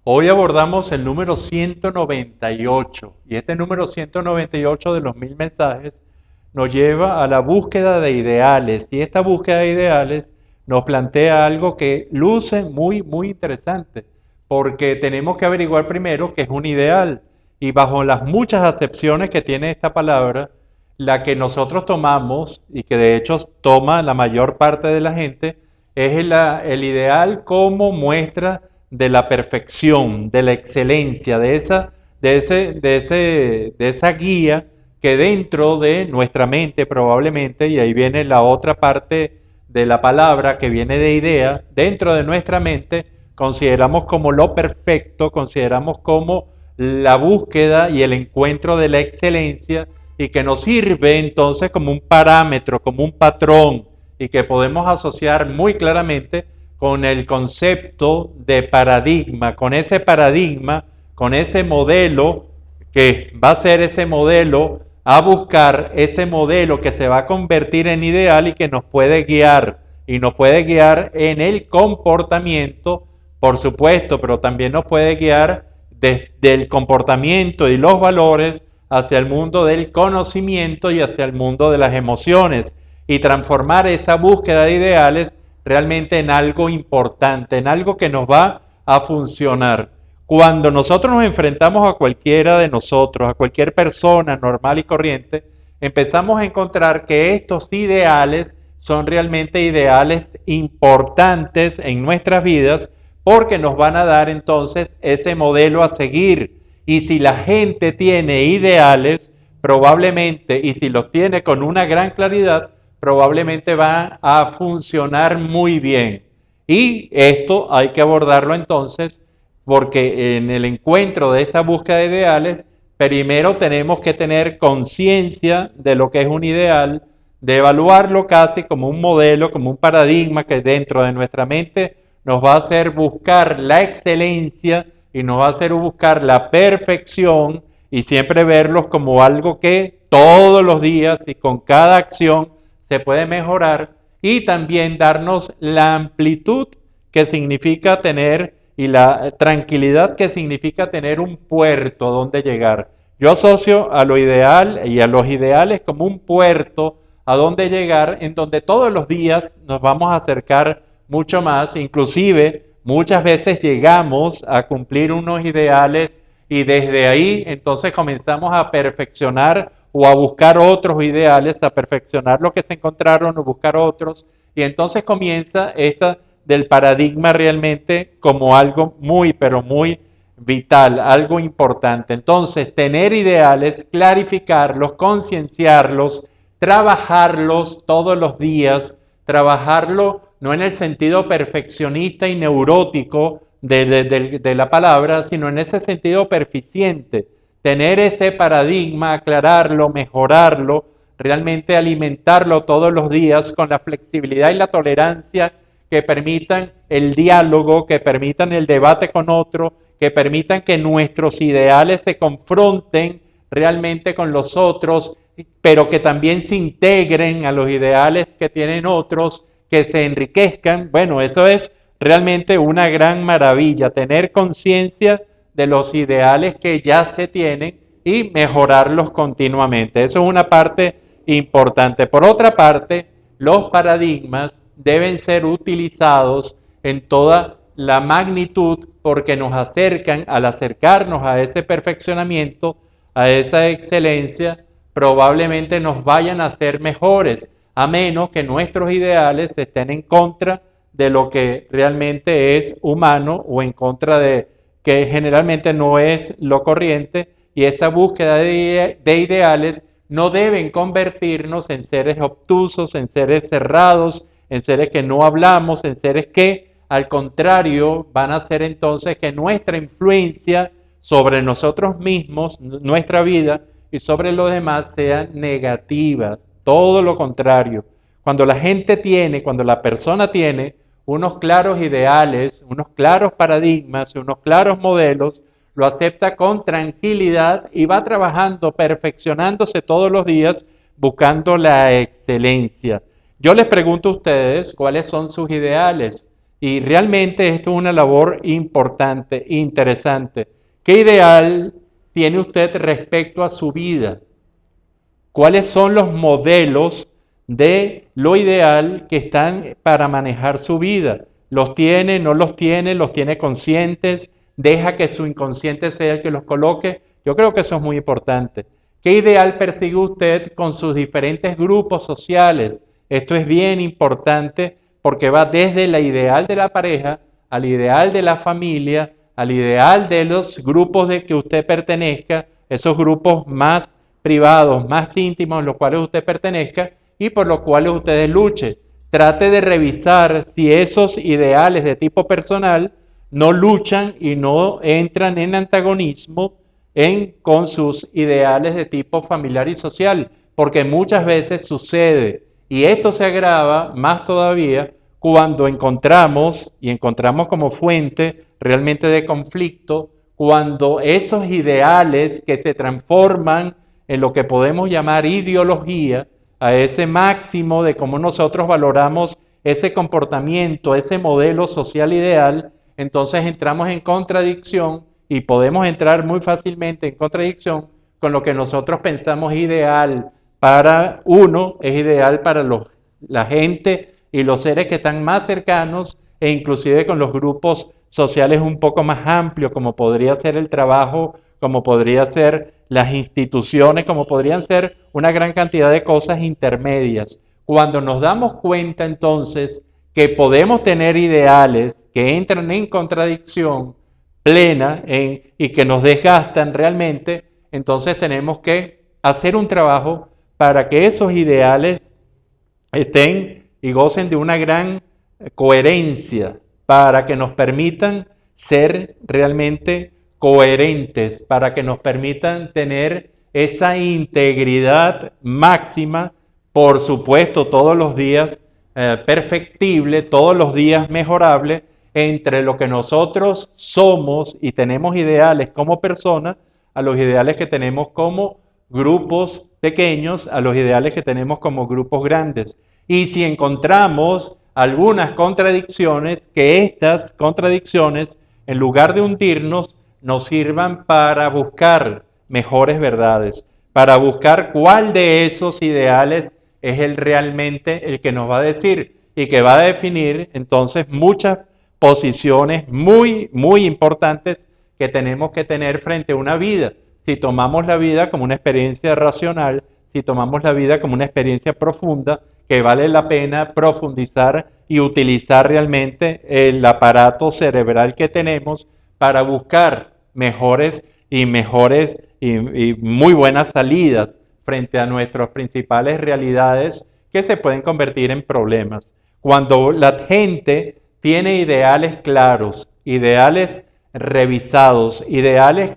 Hoy abordamos el número 198 y este número 198 de los 1000 mensajes nos lleva a la búsqueda de ideales y esta búsqueda de ideales nos plantea algo que luce muy interesante porque tenemos que averiguar primero qué es un ideal y bajo las muchas acepciones que tiene esta palabra, la que nosotros tomamos y que de hecho toma la mayor parte de la gente es el ideal como muestra de la perfección, de la excelencia, de esa guía que dentro de nuestra mente probablemente, y ahí viene la otra parte de la palabra que viene de idea, dentro de nuestra mente consideramos como lo perfecto, consideramos como la búsqueda y el encuentro de la excelencia y que nos sirve entonces como un parámetro, como un patrón y que podemos asociar muy claramente con el concepto de paradigma, con ese modelo que va a ser ese modelo, a buscar ese modelo que se va a convertir en ideal y que nos puede guiar, y nos puede guiar en el comportamiento, por supuesto, pero también nos puede guiar desde el comportamiento y los valores hacia el mundo del conocimiento y hacia el mundo de las emociones, y transformar esa búsqueda de ideales realmente en algo importante, en algo que nos va a funcionar. Cuando nosotros nos enfrentamos a cualquiera de nosotros, a cualquier persona normal y corriente, empezamos a encontrar que estos ideales son realmente ideales importantes en nuestras vidas porque nos van a dar entonces ese modelo a seguir. Y si la gente tiene ideales, probablemente, y si los tiene con una gran claridad, probablemente van a funcionar muy bien. Y esto hay que abordarlo entonces porque en el encuentro de esta búsqueda de ideales, primero tenemos que tener conciencia de lo que es un ideal, de evaluarlo casi como un modelo, como un paradigma que dentro de nuestra mente nos va a hacer buscar la excelencia y nos va a hacer buscar la perfección y siempre verlos como algo que todos los días y con cada acción se puede mejorar y también darnos la amplitud que significa tener y la tranquilidad que significa tener un puerto donde llegar. Yo asocio a lo ideal y a los ideales como un puerto a donde llegar en donde todos los días nos vamos a acercar mucho más, inclusive muchas veces llegamos a cumplir unos ideales y desde ahí entonces comenzamos a perfeccionar o a buscar otros ideales, a perfeccionar lo que se encontraron o buscar otros y entonces comienza esta del paradigma realmente como algo muy, pero muy vital, algo importante. Entonces, tener ideales, clarificarlos, concienciarlos, trabajarlos todos los días, trabajarlo no en el sentido perfeccionista y neurótico de la palabra, sino en ese sentido perficiente. Tener ese paradigma, aclararlo, mejorarlo, realmente alimentarlo todos los días con la flexibilidad y la tolerancia que permitan el diálogo, que permitan el debate con otro, que permitan que nuestros ideales se confronten realmente con los otros, pero que también se integren a los ideales que tienen otros, que se enriquezcan. Bueno, eso es realmente una gran maravilla, tener conciencia de los ideales que ya se tienen y mejorarlos continuamente. Eso es una parte importante. Por otra parte, los paradigmas deben ser utilizados en toda la magnitud porque nos acercan, al acercarnos a ese perfeccionamiento, a esa excelencia, probablemente nos vayan a ser mejores, a menos que nuestros ideales estén en contra de lo que realmente es humano o en contra de que generalmente no es lo corriente, y esa búsqueda de ideales no deben convertirnos en seres obtusos, en seres cerrados, en seres que no hablamos, en seres que al contrario van a hacer entonces que nuestra influencia sobre nosotros mismos, nuestra vida y sobre los demás sea negativa, todo lo contrario. Cuando la gente tiene, cuando la persona tiene unos claros ideales, unos claros paradigmas, unos claros modelos, lo acepta con tranquilidad y va trabajando, perfeccionándose todos los días, buscando la excelencia. Yo les pregunto a ustedes cuáles son sus ideales. Y realmente esto es una labor importante, interesante. ¿Qué ideal tiene usted respecto a su vida? ¿Cuáles son los modelos de lo ideal que están para manejar su vida? ¿Los tiene, no los tiene, los tiene conscientes? ¿Deja que su inconsciente sea el que los coloque? Yo creo que eso es muy importante. ¿Qué ideal persigue usted con sus diferentes grupos sociales? Esto es bien importante porque va desde el ideal de la pareja, al ideal de la familia, al ideal de los grupos de que usted pertenezca, esos grupos más privados, más íntimos, a los cuales usted pertenezca y por los cuales ustedes luchen. Trate de revisar si esos ideales de tipo personal no luchan y no entran en antagonismo con sus ideales de tipo familiar y social, porque muchas veces sucede, y esto se agrava más todavía cuando encontramos, y encontramos como fuente realmente de conflicto, cuando esos ideales que se transforman en lo que podemos llamar ideología, a ese máximo de cómo nosotros valoramos ese comportamiento, ese modelo social ideal, entonces entramos en contradicción y podemos entrar muy fácilmente en contradicción con lo que nosotros pensamos ideal para uno, es ideal para la gente y los seres que están más cercanos e inclusive con los grupos sociales un poco más amplios, como podría ser el trabajo, como podría ser las instituciones, como podrían ser una gran cantidad de cosas intermedias. Cuando nos damos cuenta entonces que podemos tener ideales que entran en contradicción plena y que nos desgastan realmente, entonces tenemos que hacer un trabajo para que esos ideales estén y gocen de una gran coherencia, para que nos permitan ser realmente coherentes, para que nos permitan tener esa integridad máxima, por supuesto, todos los días perfectible, todos los días mejorable, entre lo que nosotros somos y tenemos ideales como personas, a los ideales que tenemos como grupos pequeños, a los ideales que tenemos como grupos grandes. Y si encontramos algunas contradicciones, que estas contradicciones, en lugar de hundirnos, nos sirvan para buscar mejores verdades, para buscar cuál de esos ideales es realmente el que nos va a decir y que va a definir entonces muchas posiciones muy, muy importantes que tenemos que tener frente a una vida. Si tomamos la vida como una experiencia racional, si tomamos la vida como una experiencia profunda, que vale la pena profundizar y utilizar realmente el aparato cerebral que tenemos para buscar mejores y muy buenas salidas frente a nuestras principales realidades que se pueden convertir en problemas. Cuando la gente tiene ideales claros, ideales revisados, ideales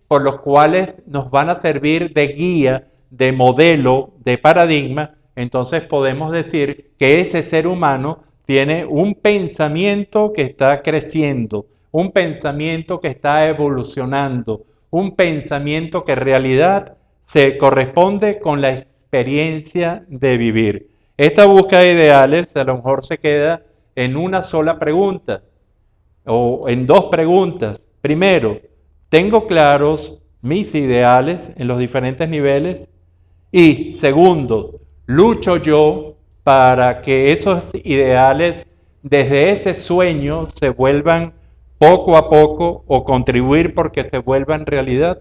por los cuales nos van a servir de guía, de modelo, de paradigma, entonces podemos decir que ese ser humano tiene un pensamiento que está creciendo, un pensamiento que está evolucionando, un pensamiento que en realidad se corresponde con la experiencia de vivir. Esta búsqueda de ideales a lo mejor se queda en una sola pregunta o en dos preguntas. Primero, ¿tengo claros mis ideales en los diferentes niveles? Y segundo, lucho yo para que esos ideales desde ese sueño se vuelvan poco a poco o contribuir porque se vuelvan realidad.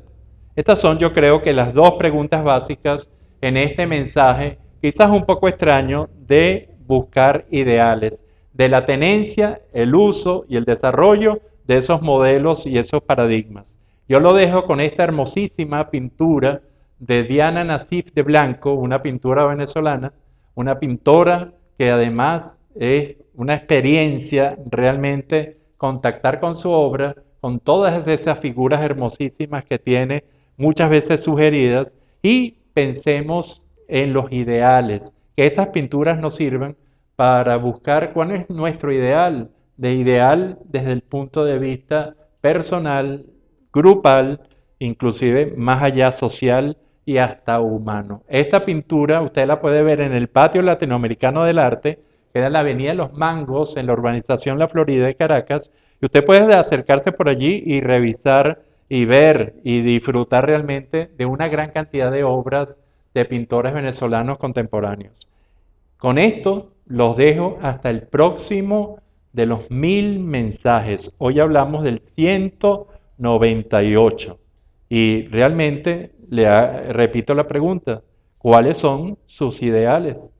Estas son, yo creo que las dos preguntas básicas en este mensaje, quizás un poco extraño, de buscar ideales, de la tenencia, el uso y el desarrollo de esos modelos y esos paradigmas. Yo lo dejo con esta hermosísima pintura de Diana Nassif de Blanco, una pintura venezolana, una pintora que además es una experiencia realmente contactar con su obra, con todas esas figuras hermosísimas que tiene, muchas veces sugeridas, y pensemos en los ideales, que estas pinturas nos sirvan para buscar cuál es nuestro ideal, de ideal desde el punto de vista personal, grupal, inclusive más allá social y hasta humano. Esta pintura usted la puede ver en el Patio Latinoamericano del Arte, queda en la Avenida de los Mangos, en la urbanización La Florida de Caracas, y usted puede acercarse por allí y revisar y ver y disfrutar realmente de una gran cantidad de obras de pintores venezolanos contemporáneos. Con esto los dejo hasta el próximo de los 1000 mensajes. Hoy hablamos del 198. Y realmente repito la pregunta, ¿cuáles son sus ideales?